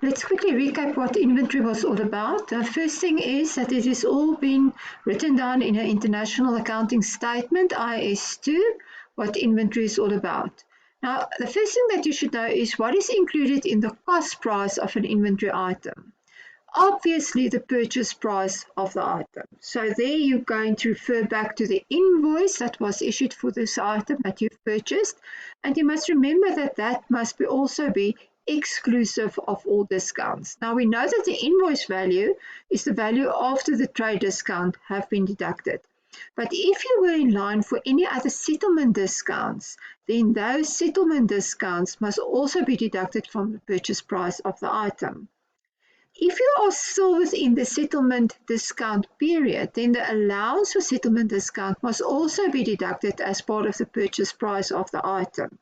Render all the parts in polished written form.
Let's quickly recap what inventory was all about. The first thing is that it has all been written down in an International Accounting Statement, IS2, what inventory is all about. Now, the first thing that you should know is what is included in the cost price of an inventory item. Obviously, the purchase price of the item. So there you're going to refer back to the invoice that was issued for this item that you've purchased. And you must remember that that must also be exclusive of all discounts. Now we know that the invoice value is the value after the trade discount have been deducted. But if you were in line for any other settlement discounts, then those settlement discounts must also be deducted from the purchase price of the item. If you are still within the settlement discount period, then the allowance for settlement discount must also be deducted as part of the purchase price of the item.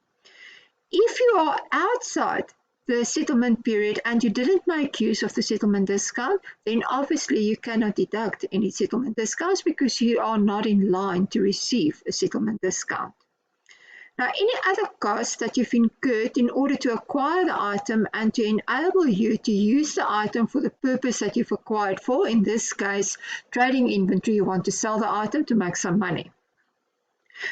If you are outside the settlement period and you didn't make use of the settlement discount, then obviously you cannot deduct any settlement discounts because you are not in line to receive a settlement discount. Now, any other costs that you've incurred in order to acquire the item and to enable you to use the item for the purpose that you've acquired for, in this case, trading inventory, you want to sell the item to make some money.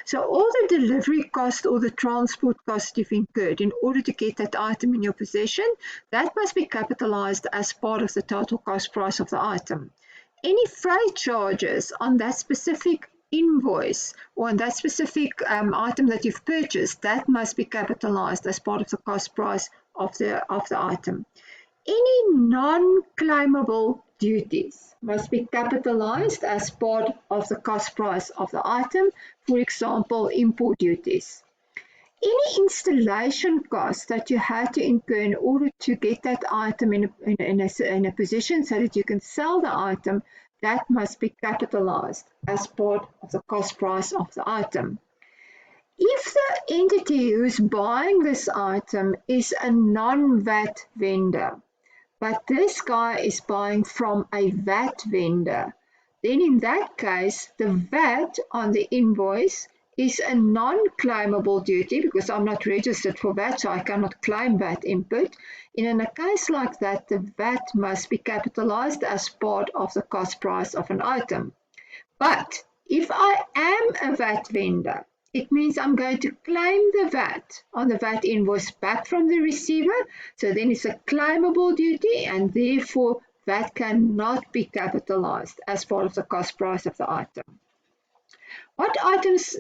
So all the delivery cost or the transport cost you've incurred in order to get that item in your possession, that must be capitalized as part of the total cost price of the item. Any freight charges on that specific invoice or on that specific item that you've purchased, that must be capitalized as part of the cost price of the item. Any non-claimable duties must be capitalized as part of the cost price of the item, for example, import duties. Any installation costs that you had to incur in order to get that item in a position so that you can sell the item, that must be capitalized as part of the cost price of the item. If the entity who's buying this item is a non-VAT vendor, but this guy is buying from a VAT vendor, then in that case, the VAT on the invoice is a non-claimable duty because I'm not registered for VAT, so I cannot claim VAT input. In a case like that, the VAT must be capitalized as part of the cost price of an item. But if I am a VAT vendor, it means I'm going to claim the VAT on the VAT invoice back from the receiver. So then it's a claimable duty and therefore VAT cannot be capitalized as part of the cost price of the item. What items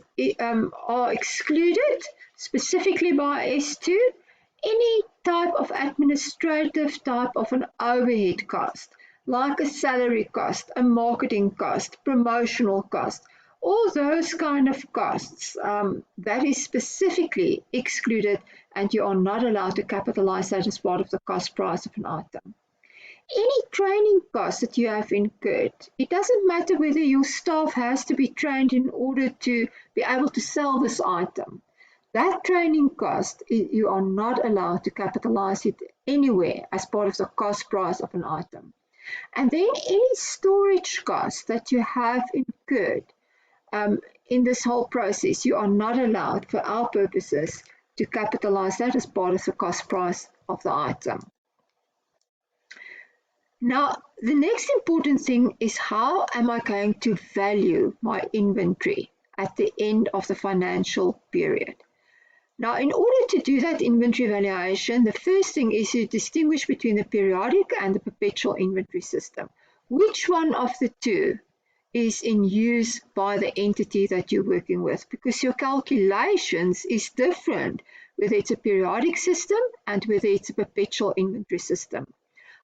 are excluded specifically by S2? Any type of administrative type of an overhead cost, like a salary cost, a marketing cost, promotional cost, all those kind of costs, that is specifically excluded and you are not allowed to capitalize that as part of the cost price of an item. Any training costs that you have incurred, it doesn't matter whether your staff has to be trained in order to be able to sell this item. That training cost, you are not allowed to capitalize it anywhere as part of the cost price of an item. And then any storage costs that you have incurred in this whole process, you are not allowed for our purposes to capitalize that as part of the cost price of the item. Now, the next important thing is how am I going to value my inventory at the end of the financial period? Now, in order to do that inventory valuation, the first thing is to distinguish between the periodic and the perpetual inventory system. Which one of the two is in use by the entity that you're working with? Because your calculations is different whether it's a periodic system and whether it's a perpetual inventory system.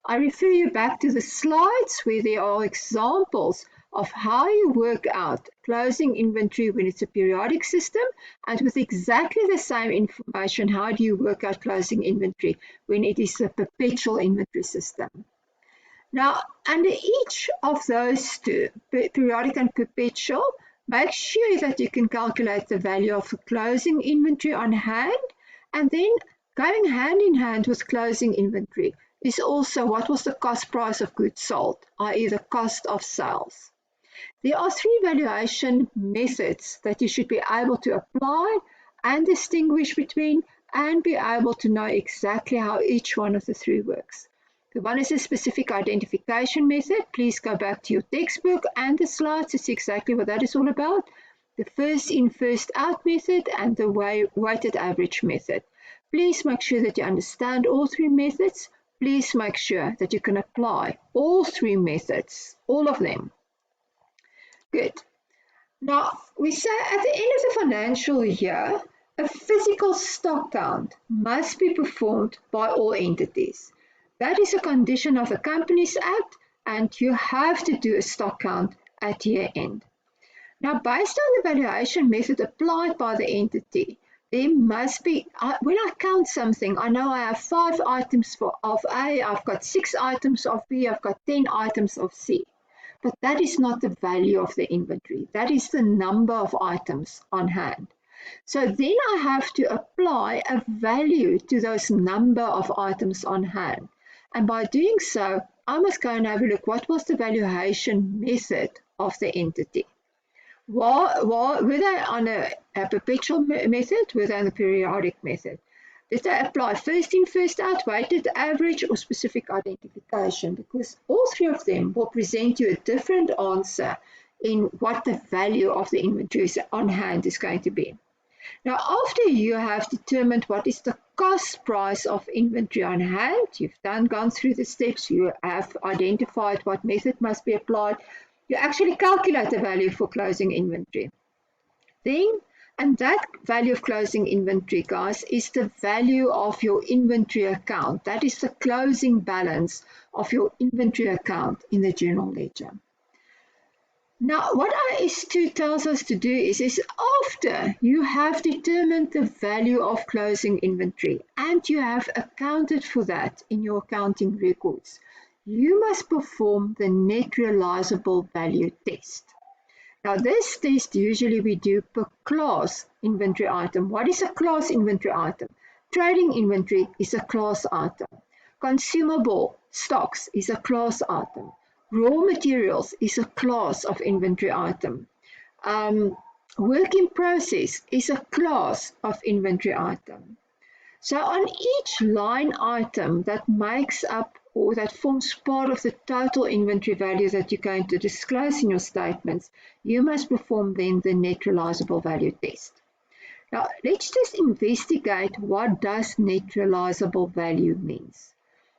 I refer you back to the slides where there are examples of how you work out closing inventory when it's a periodic system, and with exactly the same information, how do you work out closing inventory when it is a perpetual inventory system. Now, under each of those two, periodic and perpetual, make sure that you can calculate the value of the closing inventory on hand, and then going hand in hand with closing inventory is also what was the cost price of goods sold, i.e. the cost of sales. There are three valuation methods that you should be able to apply and distinguish between and be able to know exactly how each one of the three works. The one is a specific identification method. Please go back to your textbook and the slides to see exactly what that is all about. The first in, first out method and the weighted average method. Please make sure that you understand all three methods. Please make sure that you can apply all three methods, all of them. Good. Now, we say at the end of the financial year, a physical stock count must be performed by all entities. That is a condition of the Companies Act, and you have to do a stock count at year end. Now, based on the valuation method applied by the entity, there must be, when I count something, I know I have 5 items of A, I've got 6 items of B, I've got 10 items of C. But that is not the value of the inventory. That is the number of items on hand. So then I have to apply a value to those number of items on hand. And by doing so, I must go and have a look, what was the valuation method of the entity? Were they on a perpetual method? Were they on a periodic method? Did they apply first in, first out, weighted average, or specific identification? Because all three of them will present you a different answer in what the value of the inventory on hand is going to be. Now, after you have determined what is the cost price of inventory on hand, you've gone through the steps, you have identified what method must be applied, you actually calculate the value for closing inventory. Then, and that value of closing inventory, guys, is the value of your inventory account. That is the closing balance of your inventory account in the journal ledger. Now, what IS2 tells us to do is after you have determined the value of closing inventory and you have accounted for that in your accounting records, you must perform the net realizable value test. Now, this test usually we do per class inventory item. What is a class inventory item? Trading inventory is a class item. Consumable stocks is a class item. Raw materials is a class of inventory item. Work in process is a class of inventory item. So on each line item that makes up or that forms part of the total inventory value that you're going to disclose in your statements, you must perform then the net realizable value test. Now, let's just investigate what does net realizable value means.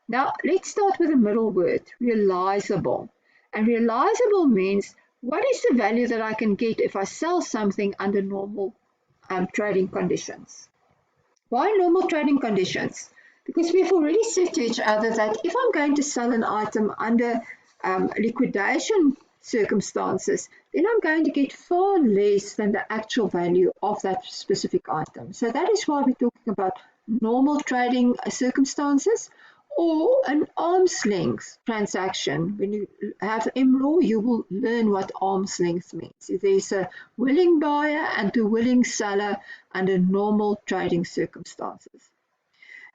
Now, let's start with the middle word, realizable. And realizable means what is the value that I can get if I sell something under normal trading conditions. Why normal trading conditions? Because we've already said to each other that if I'm going to sell an item under liquidation circumstances, then I'm going to get far less than the actual value of that specific item. So that is why we're talking about normal trading circumstances or an arm's length transaction. When you have MLaw, you will learn what arm's length means. There's a willing buyer and a willing seller under normal trading circumstances.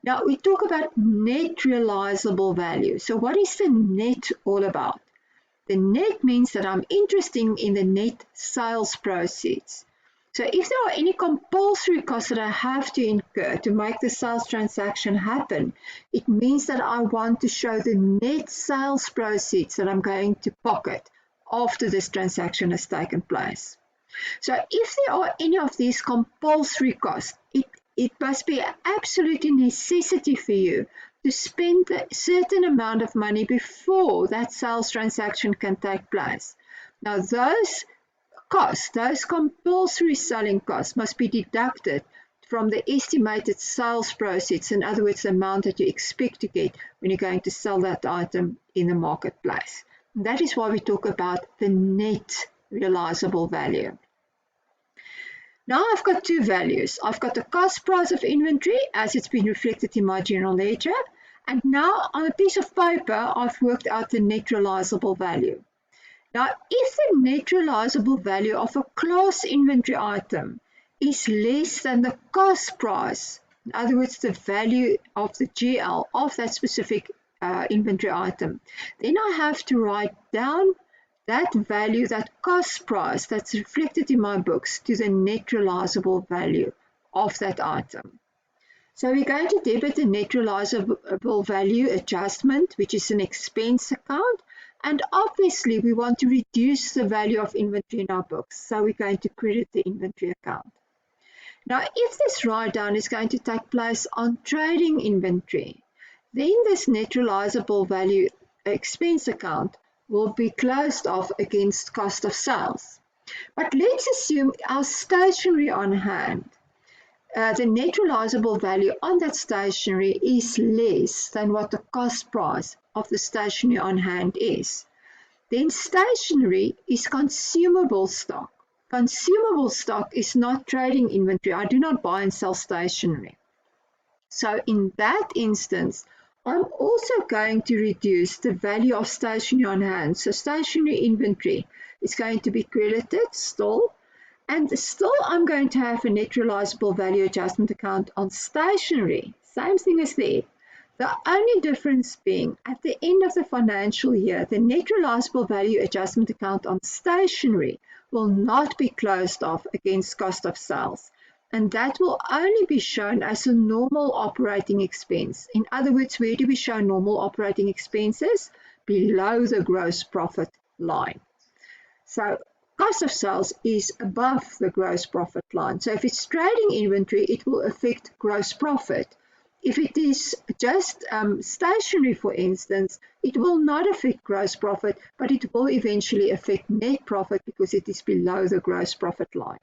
Now, we talk about net realizable value. So what is the net all about? The net means that I'm interested in the net sales proceeds. So if there are any compulsory costs that I have to incur to make the sales transaction happen, it means that I want to show the net sales proceeds that I'm going to pocket after this transaction has taken place. So if there are any of these compulsory costs, it must be an absolute necessity for you to spend a certain amount of money before that sales transaction can take place. Now, those costs, those compulsory selling costs, must be deducted from the estimated sales proceeds, in other words, the amount that you expect to get when you're going to sell that item in the marketplace. And that is why we talk about the net realizable value. Now I've got two values. I've got the cost price of inventory as it's been reflected in my general ledger, and now on a piece of paper I've worked out the net realizable value. Now if the net realizable value of a class inventory item is less than the cost price, in other words the value of the GL of that specific inventory item, then I have to write down that value, that cost price that's reflected in my books to the net realizable value of that item. So we're going to debit the net realizable value adjustment, which is an expense account. And obviously, we want to reduce the value of inventory in our books. So we're going to credit the inventory account. Now, if this write-down is going to take place on trading inventory, then this net realizable value expense account will be closed off against cost of sales. But let's assume our stationery on hand, the net realizable value on that stationery is less than what the cost price of the stationery on hand is. Then stationery is consumable stock. Consumable stock is not trading inventory. I do not buy and sell stationery. So in that instance, I'm also going to reduce the value of stationery on hand. So stationery inventory is going to be credited still. And still I'm going to have a net realizable value adjustment account on stationery. Same thing as there. The only difference being at the end of the financial year, the net realizable value adjustment account on stationery will not be closed off against cost of sales. And that will only be shown as a normal operating expense. In other words, where do we show normal operating expenses? Below the gross profit line. So cost of sales is above the gross profit line. So if it's trading inventory, it will affect gross profit. If it is just stationery, for instance, it will not affect gross profit, but it will eventually affect net profit because it is below the gross profit line.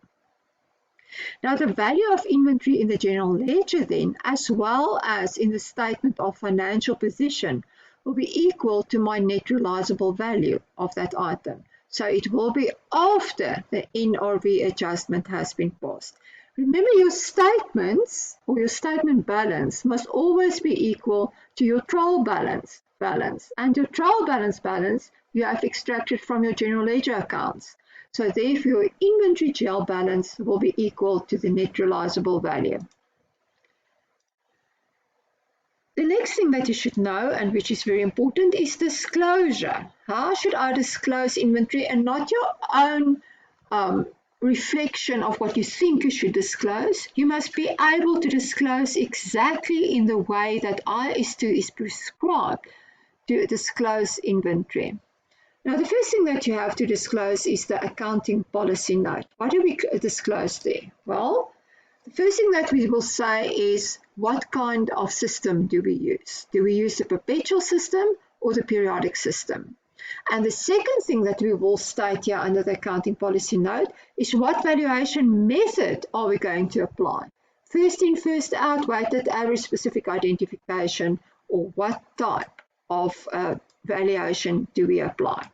Now, the value of inventory in the general ledger then, as well as in the statement of financial position, will be equal to my net realizable value of that item. So it will be after the NRV adjustment has been passed. Remember, your statements or your statement balance must always be equal to your trial balance. And your trial balance you have extracted from your general ledger accounts. So therefore, your inventory GL balance will be equal to the net realizable value. The next thing that you should know, and which is very important, is disclosure. How should I disclose inventory and not your own reflection of what you think you should disclose? You must be able to disclose exactly in the way that IS2 is prescribed to disclose inventory. Now, the first thing that you have to disclose is the accounting policy note. What do we disclose there? Well, the first thing that we will say is what kind of system do we use? Do we use the perpetual system or the periodic system? And the second thing that we will state here under the accounting policy note is what valuation method are we going to apply? First in, first out, weighted average, specific identification, or what type of valuation do we apply?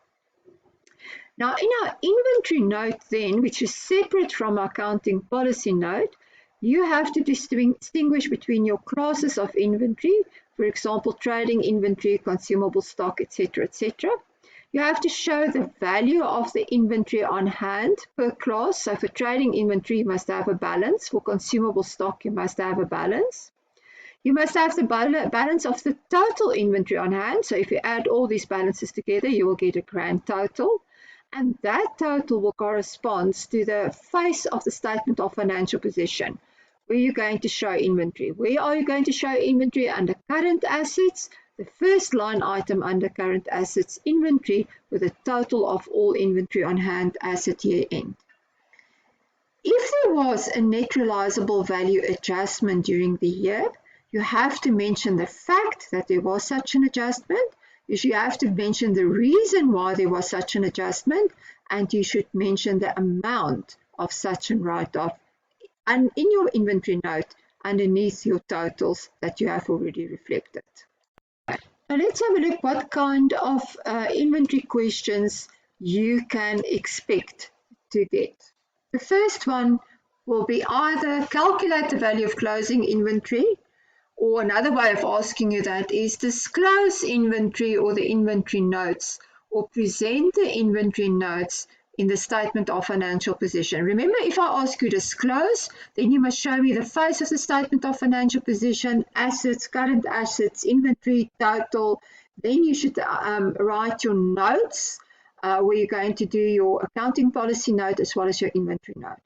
Now, in our inventory note then, which is separate from our accounting policy note, you have to distinguish between your classes of inventory, for example, trading inventory, consumable stock, etc., etc. You have to show the value of the inventory on hand per class. So for trading inventory, you must have a balance. For consumable stock, you must have a balance. You must have the balance of the total inventory on hand. So if you add all these balances together, you will get a grand total. And that total will correspond to the face of the statement of financial position. Where you're going to show inventory. Where are you going to show inventory? Under current assets, the first line item under current assets, inventory, with a total of all inventory on hand as at year end. If there was a net realizable value adjustment during the year, you have to mention the fact that there was such an adjustment. You should have to mention the reason why there was such an adjustment, and you should mention the amount of such a write-off and in your inventory note underneath your totals that you have already reflected. Now let's have a look what kind of inventory questions you can expect to get. The first one will be either calculate the value of closing inventory, or another way of asking you that is disclose inventory or the inventory notes, or present the inventory notes in the statement of financial position. Remember, if I ask you disclose, then you must show me the face of the statement of financial position, assets, current assets, inventory, total. Then you should write your notes where you're going to do your accounting policy note as well as your inventory note.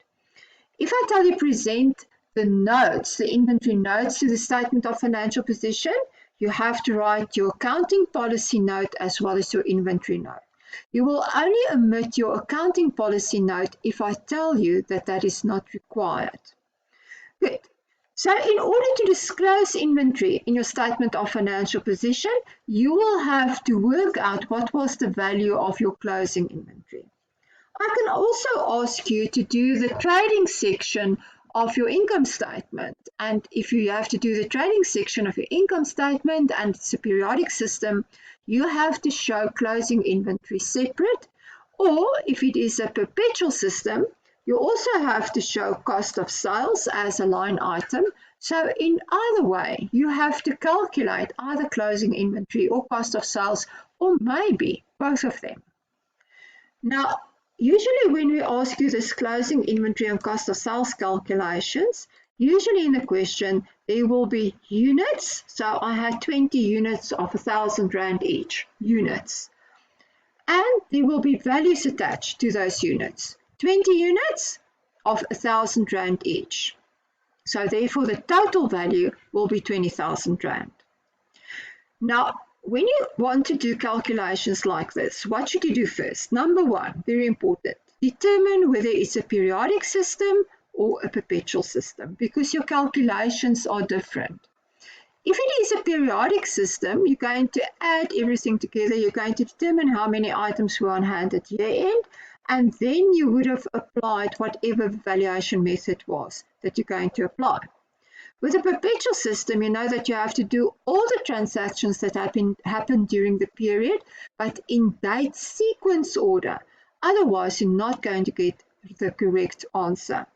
If I tell you present the notes, the inventory notes to the statement of financial position, you have to write your accounting policy note as well as your inventory note. You will only omit your accounting policy note if I tell you that that is not required. Good. So in order to disclose inventory in your statement of financial position, you will have to work out what was the value of your closing inventory. I can also ask you to do the trading section of your income statement. And if you have to do the trading section of your income statement and it's a periodic system, you have to show closing inventory separate. Or if it is a perpetual system, you also have to show cost of sales as a line item. So in either way, you have to calculate either closing inventory or cost of sales, or maybe both of them. Now, usually when we ask you this closing inventory and cost of sales calculations, usually in the question there will be units. So I had 20 units of 1,000 Rand each, units. And there will be values attached to those units. 20 units of 1,000 Rand each. So therefore the total value will be 20,000 Rand. Now, when you want to do calculations like this, what should you do first? Number one, very important, determine whether it's a periodic system or a perpetual system, because your calculations are different. If it is a periodic system, you're going to add everything together. You're going to determine how many items were on hand at year end, and then you would have applied whatever valuation method was that you're going to apply. With a perpetual system, you know that you have to do all the transactions that happened during the period, but in date sequence order. Otherwise, you're not going to get the correct answer.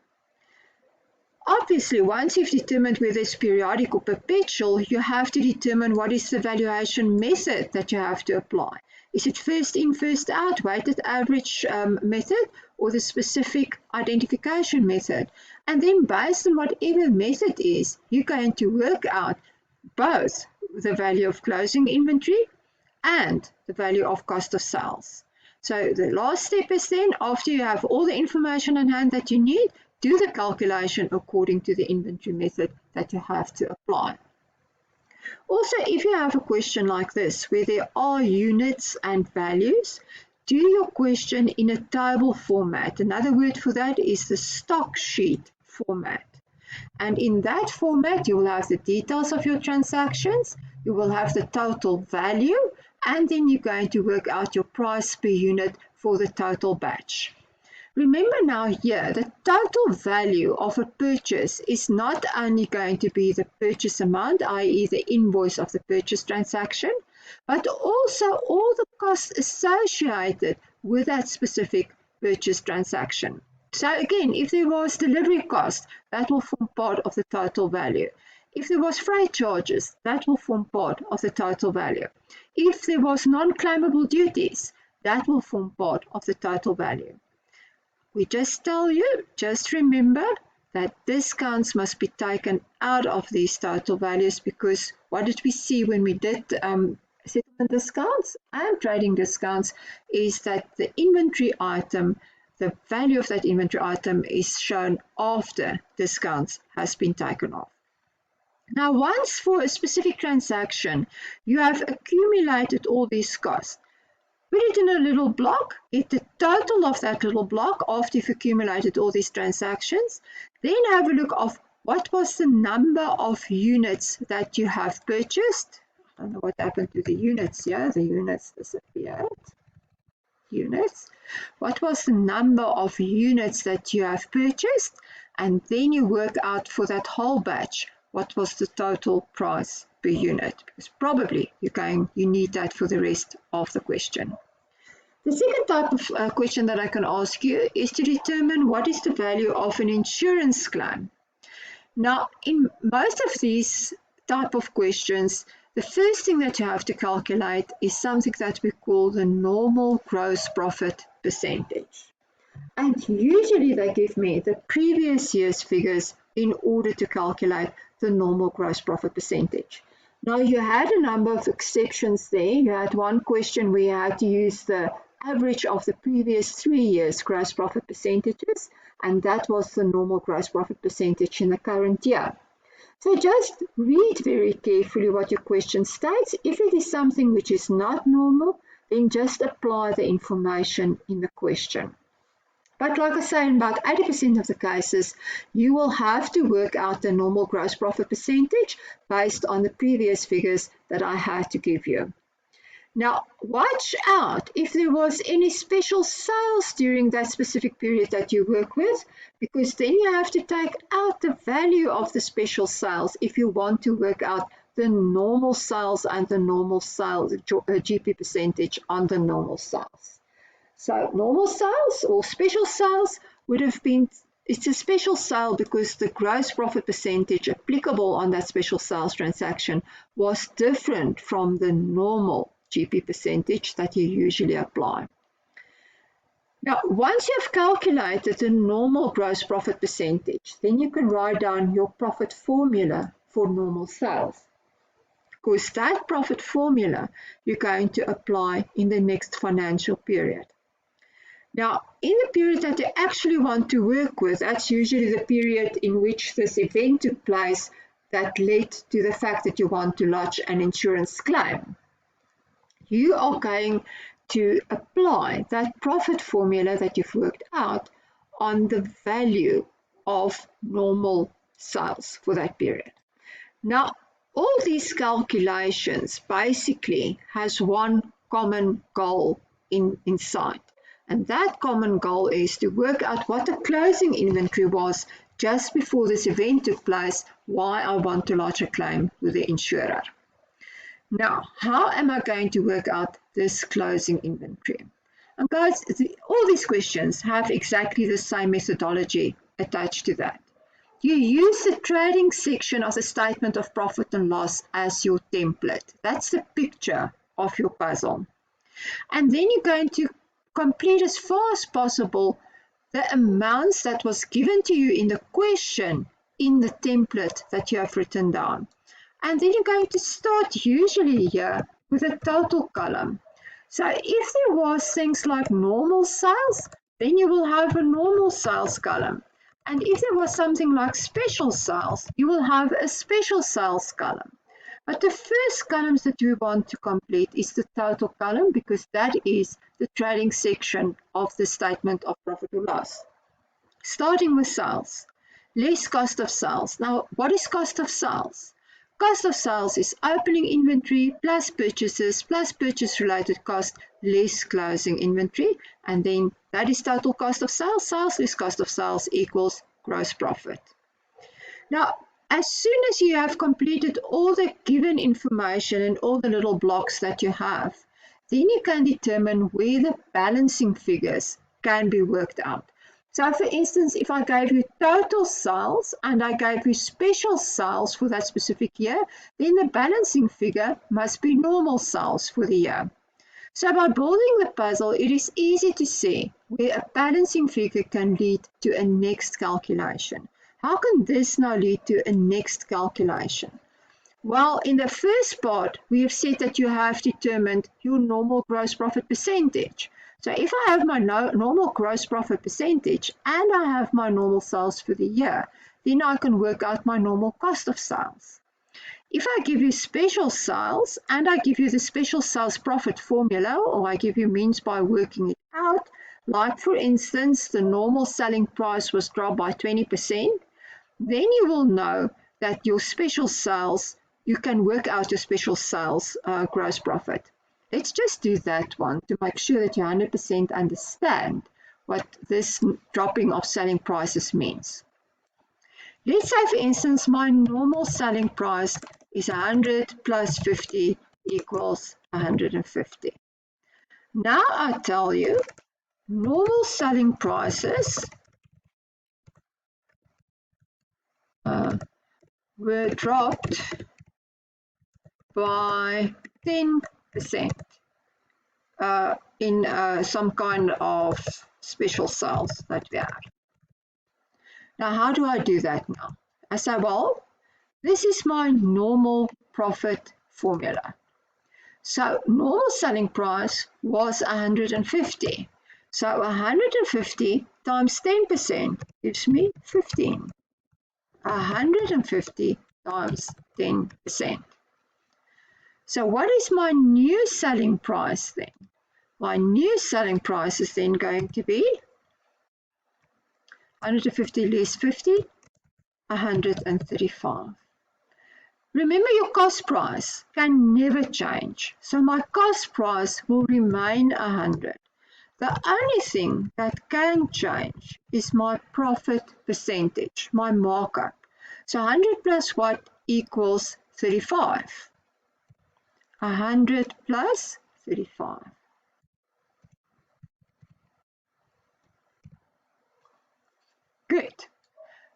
Obviously, once you've determined whether it's periodic or perpetual, you have to determine what is the valuation method that you have to apply. Is it first in, first out, weighted average method, or the specific identification method? And then based on whatever method is, you're going to work out both the value of closing inventory and the value of cost of sales. So the last step is then, after you have all the information on hand that you need, do the calculation according to the inventory method that you have to apply. Also, if you have a question like this, where there are units and values, do your question in a table format. Another word for that is the stock sheet format. And in that format, you will have the details of your transactions, you will have the total value, and then you're going to work out your price per unit for the total batch. Remember now here, the total value of a purchase is not only going to be the purchase amount, i.e. the invoice of the purchase transaction, but also all the costs associated with that specific purchase transaction. So again, if there was delivery cost, that will form part of the total value. If there was freight charges, that will form part of the total value. If there was non-claimable duties, that will form part of the total value. We just tell you, just remember that discounts must be taken out of these total values, because what did we see when we did settlement discounts and trading discounts is that the inventory item, the value of that inventory item is shown after discounts has been taken off. Now, once for a specific transaction, you have accumulated all these costs. Put it in a little block, get the total of that little block after you've accumulated all these transactions. Then have a look of what was the number of units that you have purchased. I don't know what happened to the units here. The units disappeared. Units. What was the number of units that you have purchased? And then you work out for that whole batch, what was the total price per unit, because probably you need that for the rest of the question. The second type of question that I can ask you is to determine what is the value of an insurance claim. Now, in most of these type of questions, the first thing that you have to calculate is something that we call the normal gross profit percentage. And usually they give me the previous year's figures in order to calculate the normal gross profit percentage. Now, you had a number of exceptions there. You had one question where you had to use the average of the previous 3 years' gross profit percentages, and that was the normal gross profit percentage in the current year. So just read very carefully what your question states. If it is something which is not normal, then just apply the information in the question. But like I say, in about 80% of the cases, you will have to work out the normal gross profit percentage based on the previous figures that I had to give you. Now, watch out if there was any special sales during that specific period that you work with, because then you have to take out the value of the special sales if you want to work out the normal sales and the normal sales GP percentage on the normal sales. So normal sales or special sales would have been, it's a special sale because the gross profit percentage applicable on that special sales transaction was different from the normal GP percentage that you usually apply. Now, once you have calculated the normal gross profit percentage, then you can write down your profit formula for normal sales, because that profit formula you're going to apply in the next financial period. Now, in the period that you actually want to work with, that's usually the period in which this event took place that led to the fact that you want to lodge an insurance claim. You are going to apply that profit formula that you've worked out on the value of normal sales for that period. Now, all these calculations basically has one common goal in sight. And that common goal is to work out what the closing inventory was just before this event took place, why I want to lodge a claim with the insurer. Now, how am I going to work out this closing inventory? And guys, all these questions have exactly the same methodology attached to that. You use the trading section of the statement of profit and loss as your template. That's the picture of your puzzle. And then you're going to complete as far as possible the amounts that was given to you in the question in the template that you have written down. And then you're going to start usually here with a total column. So if there was things like normal sales, then you will have a normal sales column. And if there was something like special sales, you will have a special sales column. But the first columns that you want to complete is the total column, because that is the trading section of the statement of profit or loss. Starting with sales, less cost of sales. Now, what is cost of sales? Cost of sales is opening inventory plus purchases plus purchase-related cost less closing inventory, and then that is total cost of sales. Sales less cost of sales equals gross profit. Now, as soon as you have completed all the given information and all the little blocks that you have, then you can determine where the balancing figures can be worked out. So for instance, if I gave you total sales and I gave you special sales for that specific year, then the balancing figure must be normal sales for the year. So by building the puzzle, it is easy to see where a balancing figure can lead to a next calculation. How can this now lead to a next calculation? Well, in the first part, we have said that you have determined your normal gross profit percentage. So if I have my normal gross profit percentage and I have my normal sales for the year, then I can work out my normal cost of sales. If I give you special sales and I give you the special sales profit formula, or I give you means by working it out, like for instance, the normal selling price was dropped by 20%, then you will know that your special sales, you can work out your special sales gross profit. Let's just do that one to make sure that you 100% understand what this dropping of selling prices means. Let's say, for instance, my normal selling price is 100 plus 50 equals 150. Now I tell you, normal selling prices were dropped by 10% in some kind of special sales that we have. Now, how do I do that now? I say, well, this is my normal profit formula. So normal selling price was 150. So 150 times 10% gives me 15. 150 times 10%. So what is my new selling price then? My new selling price is then going to be 150 less 50, 135. Remember, your cost price can never change. So my cost price will remain 100. The only thing that can change is my profit percentage, my markup. So 100 plus what equals 35? 100 plus 35. Good.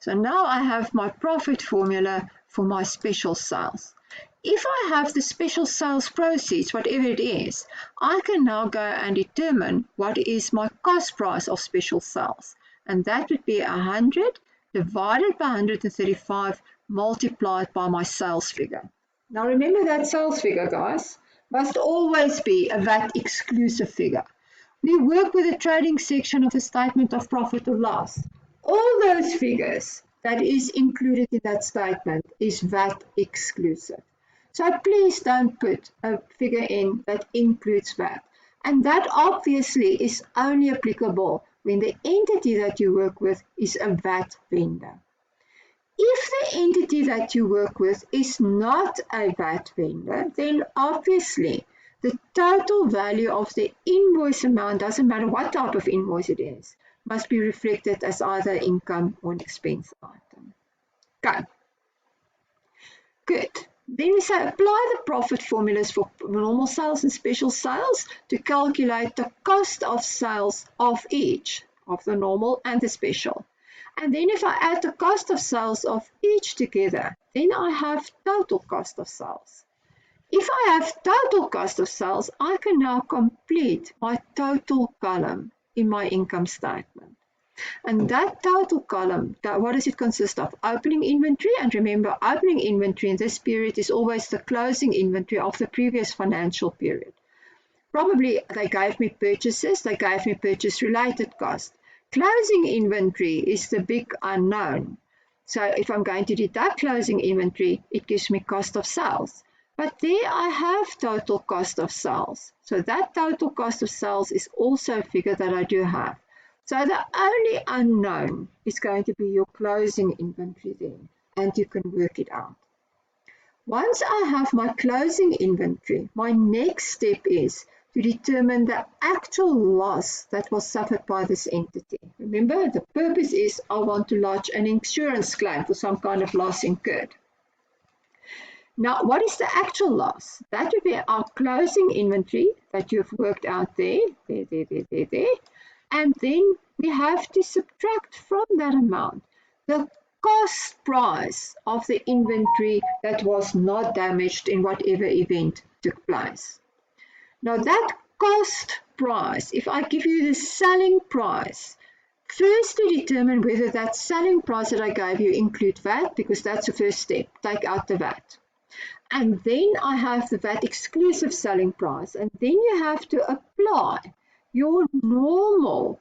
So now I have my profit formula for my special sales. If I have the special sales proceeds, whatever it is, I can now go and determine what is my cost price of special sales. And that would be 100 divided by 135 multiplied by my sales figure. Now remember that sales figure, guys, must always be a VAT exclusive figure. We work with the trading section of the statement of profit or loss. All those figures that is included in that statement is VAT exclusive. So please don't put a figure in that includes VAT. And that obviously is only applicable when the entity that you work with is a VAT vendor. If the entity that you work with is not a VAT vendor, then obviously the total value of the invoice amount, doesn't matter what type of invoice it is, must be reflected as either income or an expense item. Okay, good. Then we say apply the profit formulas for normal sales and special sales to calculate the cost of sales of each, of the normal and the special. And then if I add the cost of sales of each together, then I have total cost of sales. If I have total cost of sales, I can now complete my total column in my income statement. And that total column, what does it consist of? Opening inventory, and remember, opening inventory in this period is always the closing inventory of the previous financial period. Probably they gave me purchases, they gave me purchase-related costs. Closing inventory is the big unknown. So if I'm going to deduct closing inventory, it gives me cost of sales. But there I have total cost of sales. So that total cost of sales is also a figure that I do have. So the only unknown is going to be your closing inventory then, and you can work it out. Once I have my closing inventory, my next step is to determine the actual loss that was suffered by this entity. Remember, the purpose is I want to lodge an insurance claim for some kind of loss incurred. Now, what is the actual loss? That would be our closing inventory that you've worked out there. And then we have to subtract from that amount the cost price of the inventory that was not damaged in whatever event took place. Now that cost price, if I give you the selling price, first to determine whether that selling price that I gave you include VAT, because that's the first step, take out the VAT. And then I have the VAT exclusive selling price, and then you have to apply your normal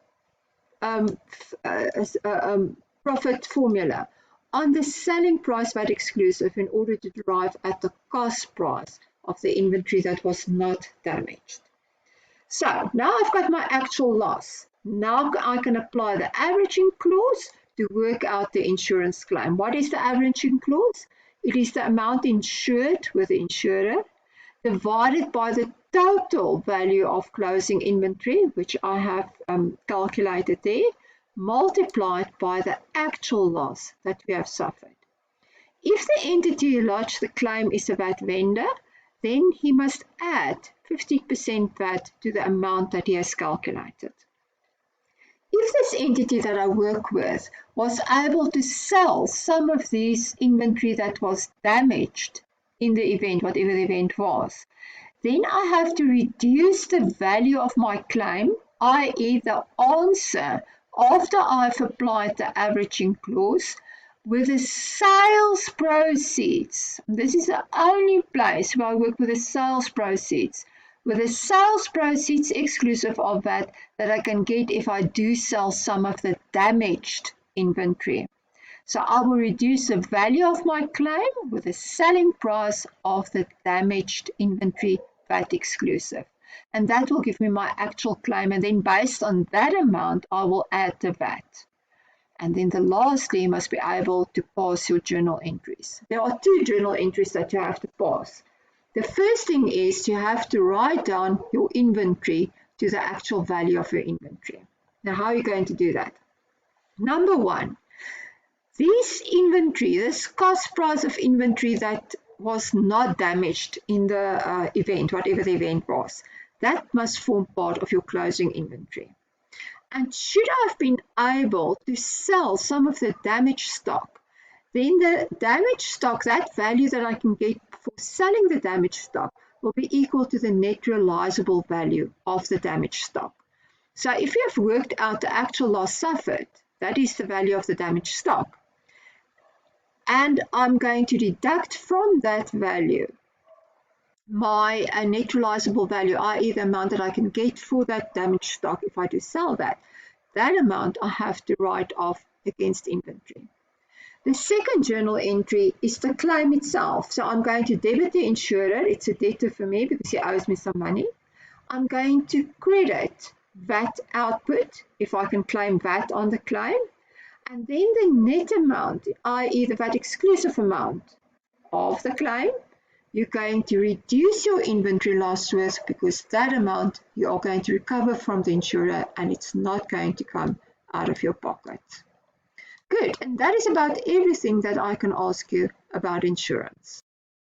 profit formula on the selling price VAT exclusive in order to derive at the cost price of the inventory that was not damaged. So now I've got my actual loss. Now I can apply the averaging clause to work out the insurance claim. What is the averaging clause? It is the amount insured with the insurer divided by the total value of closing inventory, which I have calculated there, multiplied by the actual loss that we have suffered. If the entity who lodged the claim is a VAT vendor, then he must add 50% VAT to the amount that he has calculated. If this entity that I work with was able to sell some of this inventory that was damaged in the event, whatever the event was, then I have to reduce the value of my claim, i.e. the answer, after I've applied the averaging clause, with the sales proceeds. This is the only place where I work with the sales proceeds. With the sales proceeds exclusive of that I can get if I do sell some of the damaged inventory. So I will reduce the value of my claim with the selling price of the damaged inventory, VAT exclusive. And that will give me my actual claim, and then based on that amount, I will add the VAT. And then lastly, you must be able to pass your journal entries. There are 2 journal entries that you have to pass. The first thing is you have to write down your inventory to the actual value of your inventory. Now, how are you going to do that? Number 1, this cost price of inventory that was not damaged in the event, whatever the event was, that must form part of your closing inventory. And should I have been able to sell some of the damaged stock, then the damaged stock, that value that I can get for selling the damaged stock, will be equal to the net realizable value of the damaged stock. So if you have worked out the actual loss suffered, that is the value of the damaged stock. And I'm going to deduct from that value my net realizable value, i.e. the amount that I can get for that damaged stock if I do sell that. That amount I have to write off against inventory. The second journal entry is the claim itself. So I'm going to debit the insurer. It's a debtor for me because he owes me some money. I'm going to credit VAT output if I can claim VAT on the claim. And then the net amount, i.e. the VAT exclusive amount of the claim, you're going to reduce your inventory loss with, because that amount you are going to recover from the insurer and it's not going to come out of your pocket. Good, and that is about everything that I can ask you about insurance.